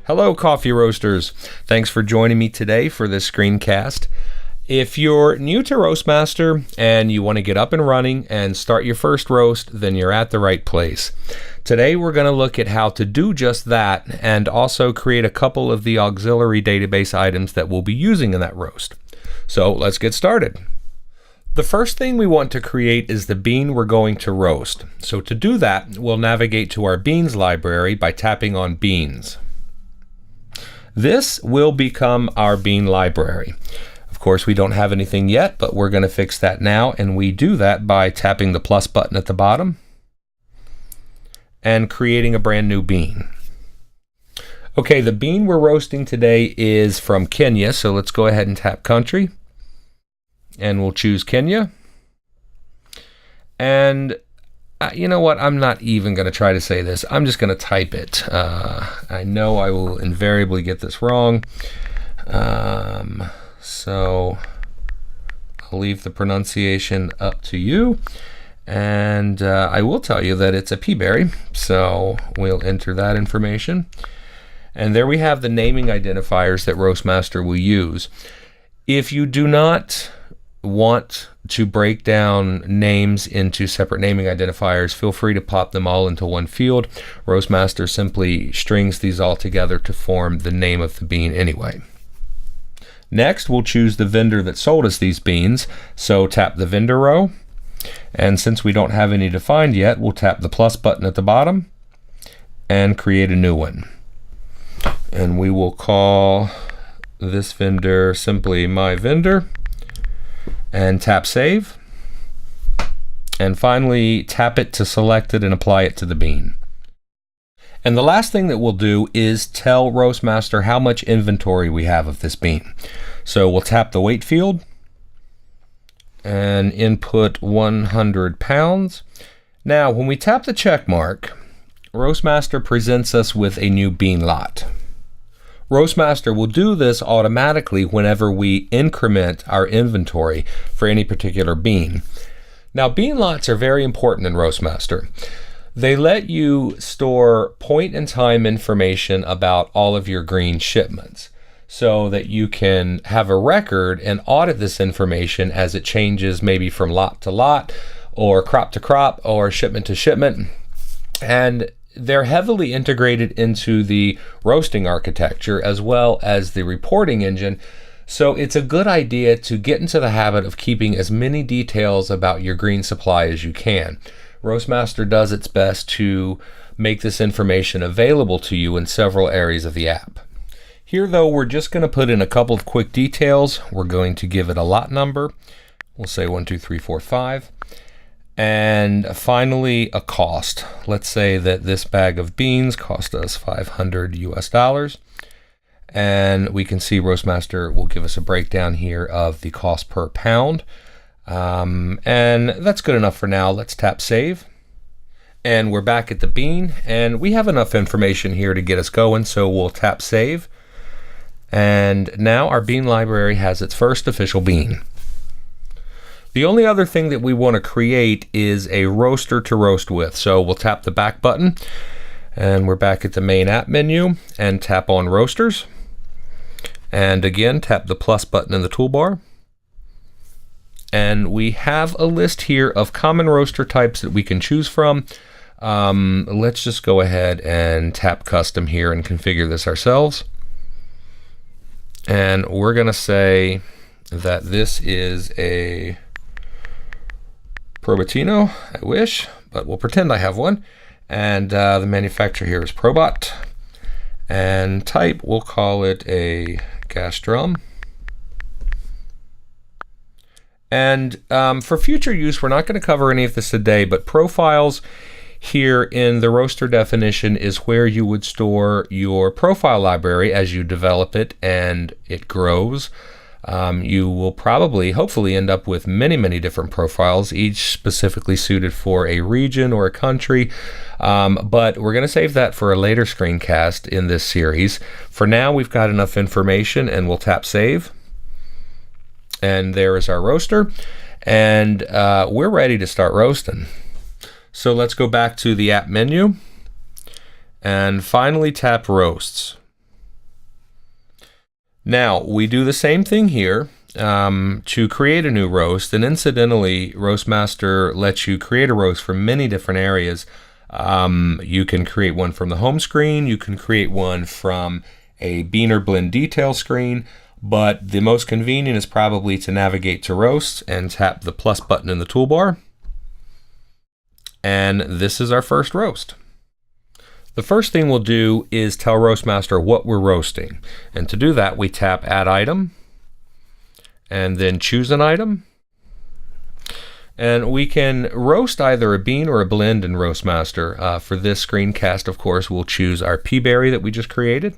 Hello, coffee roasters. Thanks for joining me today for this screencast. If you're new to Roastmaster and you want to get up and running and start your first roast, then you're at the right place. Today we're going to look at how to do just that and also create a couple of the auxiliary database items that we'll be using in that roast. So let's get started. The first thing we want to create is the bean we're going to roast. So to do that, we'll navigate to our beans library by tapping on beans. This will become our bean library. Of course, we don't have anything yet, but we're going to fix that now, and we do that by tapping the plus button at the bottom and creating a brand new bean. Okay, the bean we're roasting today is from Kenya, so let's go ahead and tap country, and we'll choose Kenya. And you know what? I'm not even going to try to say this. I'm just going to type it. I know I will invariably get this wrong. So I'll leave the pronunciation up to you. And I will tell you that it's a peaberry. So we'll enter that information. And there we have the naming identifiers that Roastmaster will use. If you do not want to break down names into separate naming identifiers, feel free to pop them all into one field. Roastmaster simply strings these all together to form the name of the bean anyway. Next, we'll choose the vendor that sold us these beans. So tap the vendor row. And since we don't have any defined yet, we'll tap the plus button at the bottom and create a new one. And we will call this vendor simply my vendor. And tap save. And finally, tap it to select it and apply it to the bean. And the last thing that we'll do is tell Roastmaster how much inventory we have of this bean. So we'll tap the weight field and input 100 pounds. Now, when we tap the check mark, Roastmaster presents us with a new bean lot. Roastmaster will do this automatically whenever we increment our inventory for any particular bean. Now, bean lots are very important in Roastmaster. They let you store point-in-time information about all of your green shipments so that you can have a record and audit this information as it changes, maybe from lot to lot or crop to crop or shipment to shipment. And they're heavily integrated into the roasting architecture as well as the reporting engine. So it's a good idea to get into the habit of keeping as many details about your green supply as you can. Roastmaster does its best to make this information available to you in several areas of the app. Here, though, we're just going to put in a couple of quick details. We're going to give it a lot number. We'll say 1, 2, 3, 4, 5. And finally, a cost. Let's say that this bag of beans cost us $500 US. And we can see Roastmaster will give us a breakdown here of the cost per pound. And that's good enough for now. Let's tap save. And we're back at the bean. And we have enough information here to get us going, so we'll tap save. And now our bean library has its first official bean. The only other thing that we want to create is a roaster to roast with. So we'll tap the back button and we're back at the main app menu and tap on roasters. And again, tap the plus button in the toolbar. And we have a list here of common roaster types that we can choose from. Let's just go ahead and tap custom here and configure this ourselves. And we're going to say that this is a Probatino. I wish, but we'll pretend I have one. And the manufacturer here is Probot. And type, we'll call it a gas drum. And for future use, we're not going to cover any of this today, but profiles here in the roaster definition is where you would store your profile library as you develop it and it grows. You will probably, hopefully, end up with many, many different profiles, each specifically suited for a region or a country. But we're going to save that for a later screencast in this series. For now, we've got enough information, and we'll tap save. And there is our roaster. And we're ready to start roasting. So let's go back to the app menu and finally tap roasts. Now, we do the same thing here to create a new roast, and incidentally, Roastmaster lets you create a roast from many different areas. You can create one from the home screen, you can create one from a bean or blend detail screen, but the most convenient is probably to navigate to roast and tap the plus button in the toolbar. And this is our first roast. The first thing we'll do is tell Roastmaster what we're roasting. And to do that, we tap Add Item, and then choose an item. And we can roast either a bean or a blend in Roastmaster. For this screencast, of course, we'll choose our pea berry that we just created.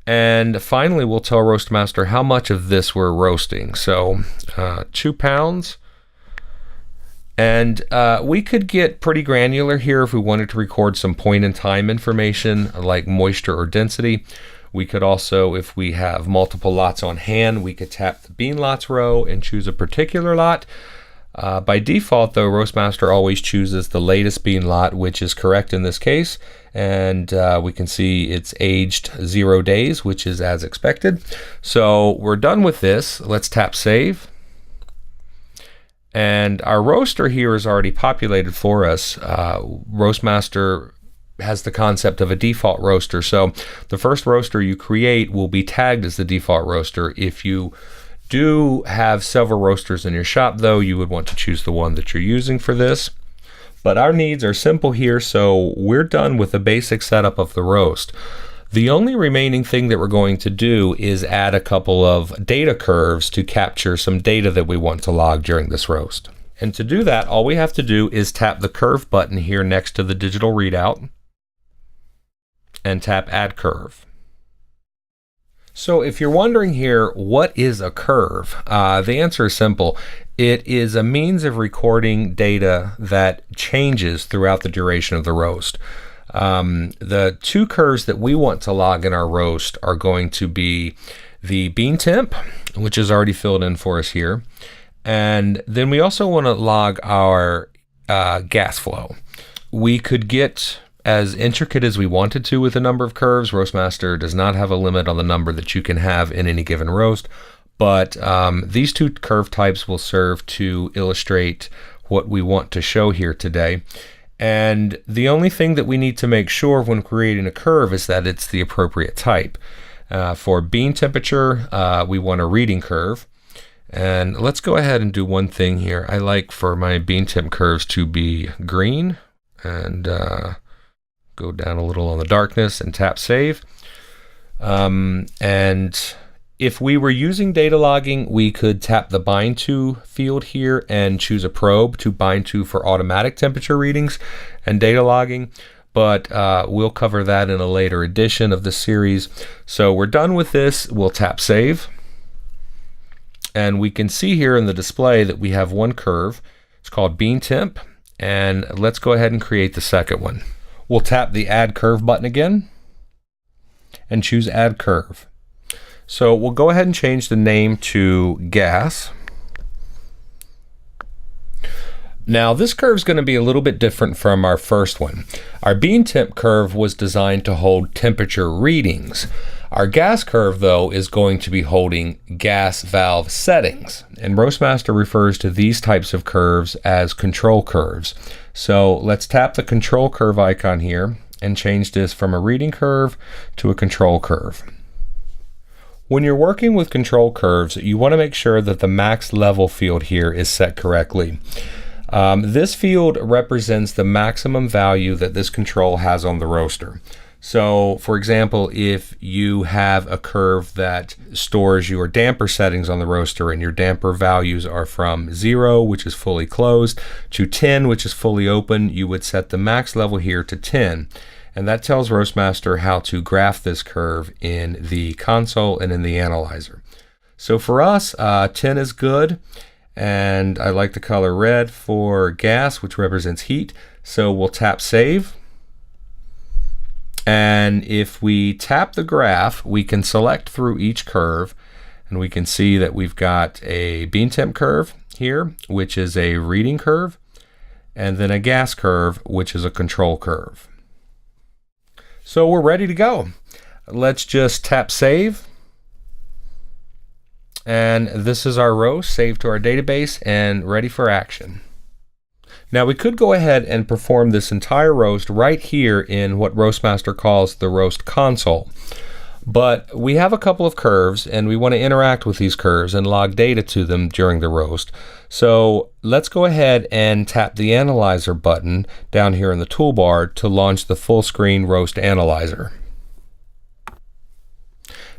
And finally, we'll tell Roastmaster how much of this we're roasting. So 2 pounds. And we could get pretty granular here if we wanted to record some point in time information like moisture or density. We could also, if we have multiple lots on hand, we could tap the bean lots row and choose a particular lot. By default, though, Roastmaster always chooses the latest bean lot, which is correct in this case. And we can see it's aged 0 days, which is as expected. So we're done with this. Let's tap Save. And our roaster here is already populated for us. Roastmaster has the concept of a default roaster. So the first roaster you create will be tagged as the default roaster. If you do have several roasters in your shop, though, you would want to choose the one that you're using for this. But our needs are simple here, so we're done with the basic setup of the roast. The only remaining thing that we're going to do is add a couple of data curves to capture some data that we want to log during this roast. And to do that, all we have to do is tap the curve button here next to the digital readout and tap Add Curve. So if you're wondering here, what is a curve? The answer is simple. It is a means of recording data that changes throughout the duration of the roast. The 2 curves that we want to log in our roast are going to be the bean temp, which is already filled in for us here. And then we also want to log our gas flow. We could get as intricate as we wanted to with the number of curves. Roastmaster does not have a limit on the number that you can have in any given roast, but these 2 curve types will serve to illustrate what we want to show here today. And the only thing that we need to make sure when creating a curve is that it's the appropriate type. For bean temperature, we want a reading curve. And let's go ahead and do one thing here. I like for my bean temp curves to be green, and go down a little on the darkness and tap Save. And if we were using data logging, we could tap the bind to field here and choose a probe to bind to for automatic temperature readings and data logging. But we'll cover that in a later edition of this series. So we're done with this. We'll tap Save. And we can see here in the display that we have one curve. It's called Bean Temp. And let's go ahead and create the second one. We'll tap the Add Curve button again and choose Add Curve. So we'll go ahead and change the name to Gas. Now this curve is going to be a little bit different from our first one. Our bean temp curve was designed to hold temperature readings. Our gas curve, though, is going to be holding gas valve settings. And Roastmaster refers to these types of curves as control curves. So let's tap the control curve icon here and change this from a reading curve to a control curve. When you're working with control curves, you want to make sure that the max level field here is set correctly. This field represents the maximum value that this control has on the roaster. So, for example, if you have a curve that stores your damper settings on the roaster and your damper values are from 0, which is fully closed, to 10, which is fully open, you would set the max level here to 10. And that tells Roastmaster how to graph this curve in the console and in the analyzer. So for us, 10 is good. And I like the color red for gas, which represents heat. So we'll tap Save. And if we tap the graph, we can select through each curve, and we can see that we've got a bean temp curve here, which is a reading curve, and then a gas curve, which is a control curve. So we're ready to go. Let's just tap Save And this is our roast saved to our database and ready for action. Now we could go ahead and perform this entire roast right here in what Roastmaster calls the roast console. But we have a couple of curves and we want to interact with these curves and log data to them during the roast. So let's go ahead and tap the Analyzer button down here in the toolbar to launch the full screen Roast Analyzer.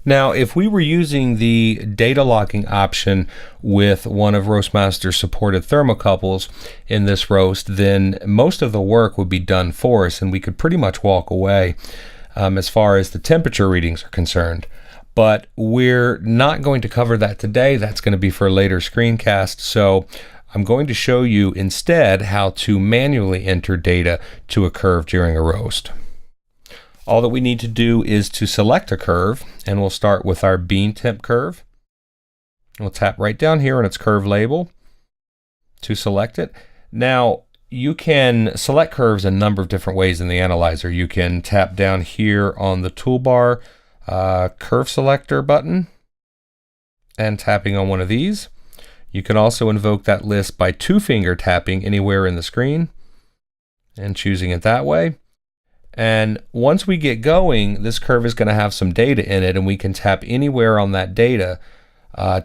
Now, if we were using the data logging option with one of Roastmaster's supported thermocouples in this roast, then most of the work would be done for us and we could pretty much walk away as far as the temperature readings are concerned. But we're not going to cover that today. That's going to be for a later screencast. So I'm going to show you instead how to manually enter data to a curve during a roast. All that we need to do is to select a curve, and we'll start with our bean temp curve. We'll tap right down here on its curve label to select it. Now, you can select curves a number of different ways in the analyzer. You can tap down here on the toolbar curve selector button and tapping on one of these. You can also invoke that list by two-finger tapping anywhere in the screen and choosing it that way. And once we get going, this curve is going to have some data in it, and we can tap anywhere on that data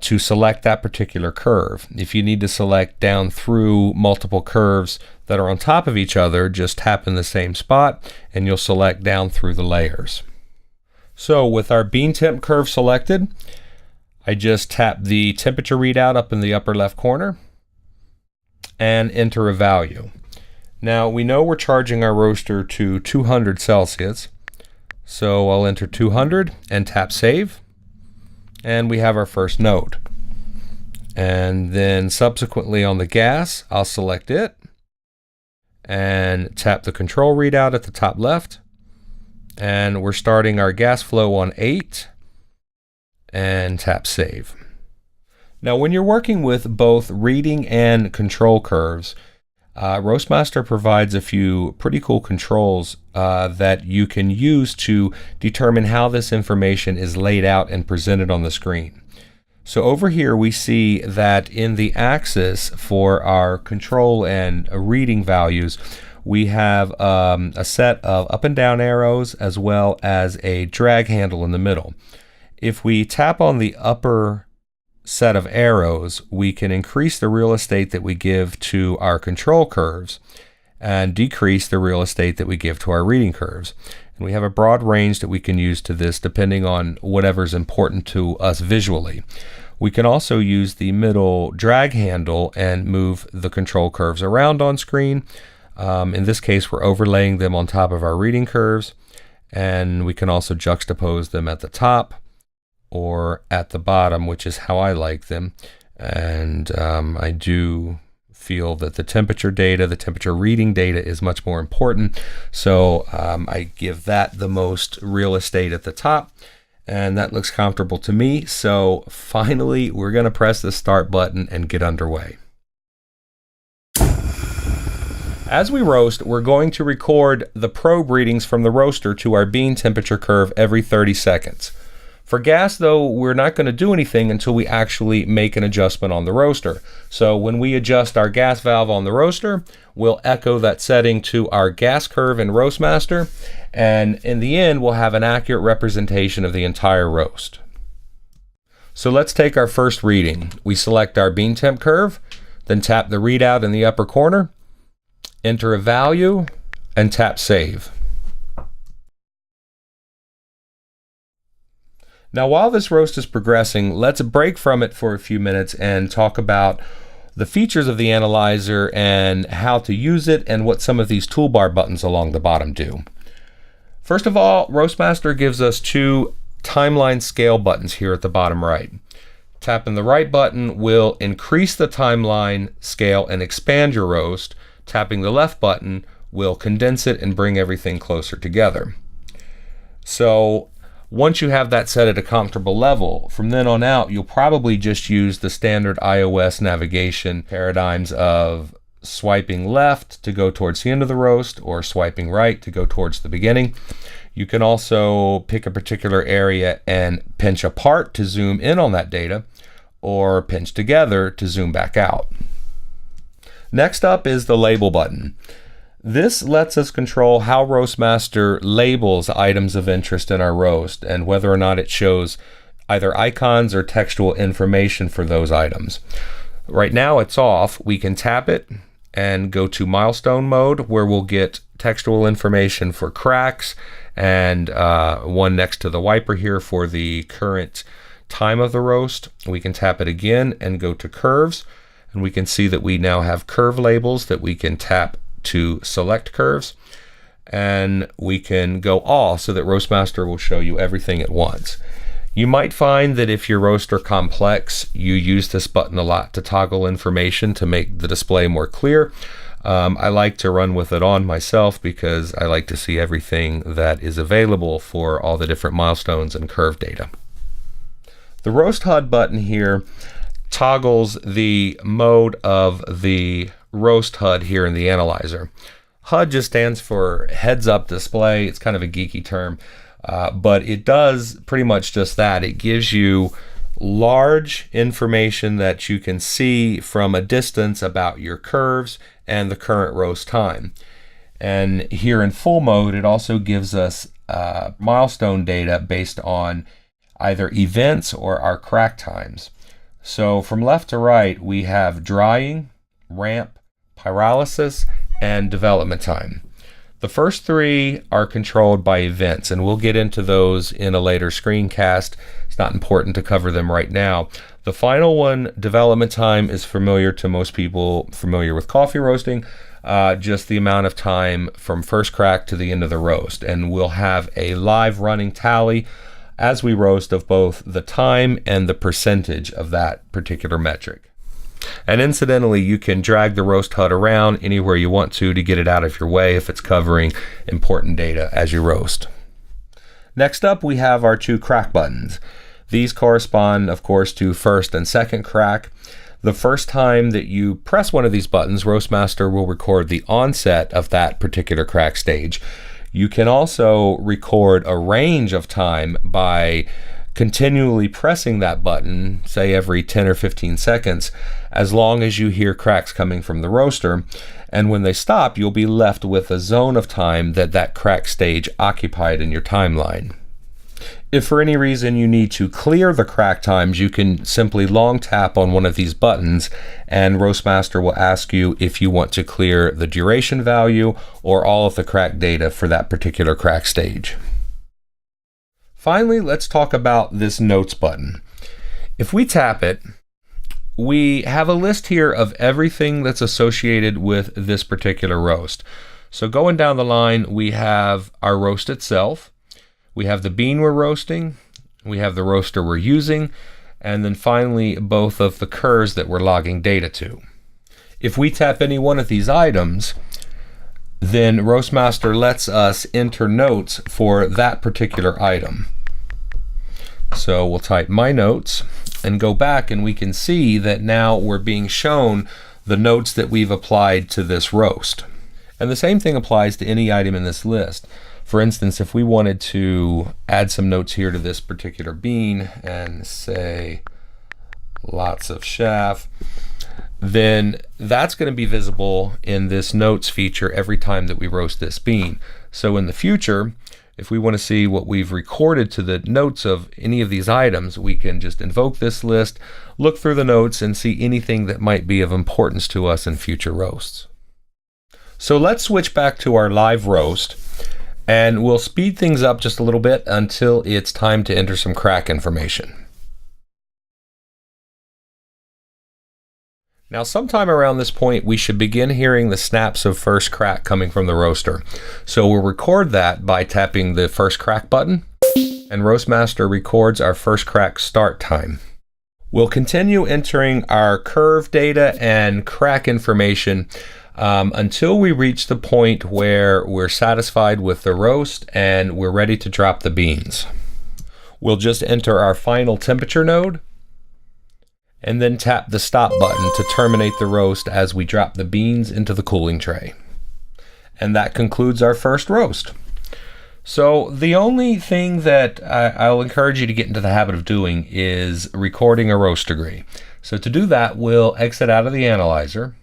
to select that particular curve. If you need to select down through multiple curves that are on top of each other, just tap in the same spot and you'll select down through the layers. So with our bean temp curve selected, I just tap the temperature readout up in the upper left corner and enter a value. Now we know we're charging our roaster to 200 Celsius, so I'll enter 200 and tap save, and we have our first node. And then subsequently on the gas, I'll select it and tap the control readout at the top left, and we're starting our gas flow on 8 and tap save. Now when you're working with both reading and control curves, Roastmaster provides a few pretty cool controls that you can use to determine how this information is laid out and presented on the screen. So over here we see that in the axis for our control and reading values, we have a set of up and down arrows as well as a drag handle in the middle. If we tap on the upper set of arrows, we can increase the real estate that we give to our control curves and decrease the real estate that we give to our reading curves. And we have a broad range that we can use to this depending on whatever's important to us visually. We can also use the middle drag handle and move the control curves around on screen. In this case, we're overlaying them on top of our reading curves, and we can also juxtapose them at the top or at the bottom, which is how I like them. And I do feel that the temperature data, the temperature reading data is much more important. So I give that the most real estate at the top, and that looks comfortable to me. So finally, we're going to press the start button and get underway. As we roast, we're going to record the probe readings from the roaster to our bean temperature curve every 30 seconds. For gas, though, we're not going to do anything until we actually make an adjustment on the roaster. So when we adjust our gas valve on the roaster, we'll echo that setting to our gas curve in Roastmaster, and in the end, we'll have an accurate representation of the entire roast. So let's take our first reading. We select our bean temp curve, then tap the readout in the upper corner, enter a value, and tap save. Now, while this roast is progressing, let's break from it for a few minutes and talk about the features of the analyzer and how to use it and what some of these toolbar buttons along the bottom do. First of all, Roastmaster gives us two timeline scale buttons here at the bottom right. Tapping the right button will increase the timeline scale and expand your roast. Tapping the left button will condense it and bring everything closer together. So once you have that set at a comfortable level, from then on out, you'll probably just use the standard iOS navigation paradigms of swiping left to go towards the end of the roast or swiping right to go towards the beginning. You can also pick a particular area and pinch apart to zoom in on that data, or pinch together to zoom back out. Next up is the label button. This lets us control how Roastmaster labels items of interest in our roast and whether or not it shows either icons or textual information for those items. Right now it's off. We can tap it and go to milestone mode, where we'll get textual information for cracks and one next to the wiper here for the current time of the roast. We can tap it again and go to curves, and we can see that we now have curve labels that we can tap to select curves, and we can go all so that Roastmaster will show you everything at once. You might find that if your roasts are complex, you use this button a lot to toggle information to make the display more clear. I like to run with it on myself because I like to see everything that is available for all the different milestones and curve data. The Roast HUD button here toggles the mode of the Roast HUD here in the analyzer. HUD just stands for heads up display. It's kind of a geeky term. But it does pretty much just that. It gives you large information that you can see from a distance about your curves and the current roast time. And here in full mode, it also gives us milestone data based on either events or our crack times. So from left to right, we have drying, ramp, pyrolysis, and development time. The first three are controlled by events, and we'll get into those in a later screencast. It's not important to cover them right now. The final one, development time, is familiar to most people familiar with coffee roasting, just the amount of time from first crack to the end of the roast. And we'll have a live running tally as we roast of both the time and the percentage of that particular metric. And incidentally, you can drag the Roast HUD around anywhere you want to get it out of your way if it's covering important data as you roast. Next up, we have our two crack buttons. These correspond, of course, to first and second crack. The first time that you press one of these buttons, Roastmaster will record the onset of that particular crack stage. You can also record a range of time by continually pressing that button, say every 10 or 15 seconds, as long as you hear cracks coming from the roaster. And when they stop, you'll be left with a zone of time that crack stage occupied in your timeline. If for any reason you need to clear the crack times, you can simply long tap on one of these buttons, and Roastmaster will ask you if you want to clear the duration value or all of the crack data for that particular crack stage. Finally, let's talk about this notes button. If we tap it, we have a list here of everything that's associated with this particular roast. So going down the line, we have our roast itself, we have the bean we're roasting, we have the roaster we're using, and then finally both of the curves that we're logging data to. If we tap any one of these items, then Roastmaster lets us enter notes for that particular item. So we'll type my notes and go back, and we can see that now we're being shown the notes that we've applied to this roast. And the same thing applies to any item in this list. For instance, if we wanted to add some notes here to this particular bean and say lots of chaff, then that's going to be visible in this notes feature every time that we roast this bean. So in the future, if we want to see what we've recorded to the notes of any of these items, we can just invoke this list, look through the notes, and see anything that might be of importance to us in future roasts. So let's switch back to our live roast, and we'll speed things up just a little bit until it's time to enter some crack information. Now, sometime around this point, we should begin hearing the snaps of first crack coming from the roaster. So we'll record that by tapping the first crack button, and Roastmaster records our first crack start time. We'll continue entering our curve data and crack information until we reach the point where we're satisfied with the roast and we're ready to drop the beans. We'll just enter our final temperature node, and then tap the stop button to terminate the roast as we drop the beans into the cooling tray. And that concludes our first roast. So the only thing that I'll encourage you to get into the habit of doing is recording a roast degree. So to do that, we'll exit out of the analyzer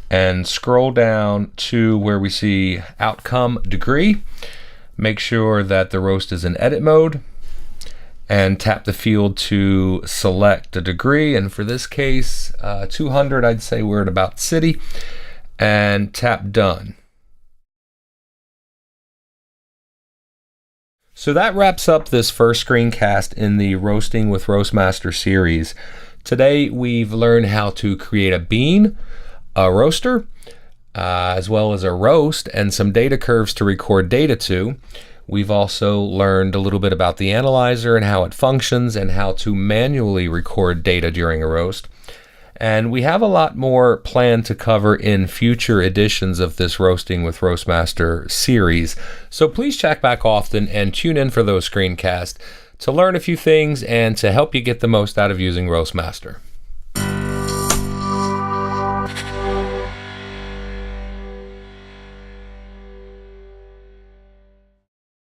and scroll down to where we see outcome degree. Make sure that the roast is in edit mode and tap the field to select a degree. And for this case, 200, I'd say we're at about city, and tap done. So that wraps up this first screencast in the Roasting with Roastmaster series. Today we've learned how to create a bean, a roaster, as well as a roast, and some data curves to record data to. We've also learned a little bit about the analyzer and how it functions and how to manually record data during a roast. And we have a lot more planned to cover in future editions of this Roasting with Roastmaster series. So please check back often and tune in for those screencasts to learn a few things and to help you get the most out of using Roastmaster.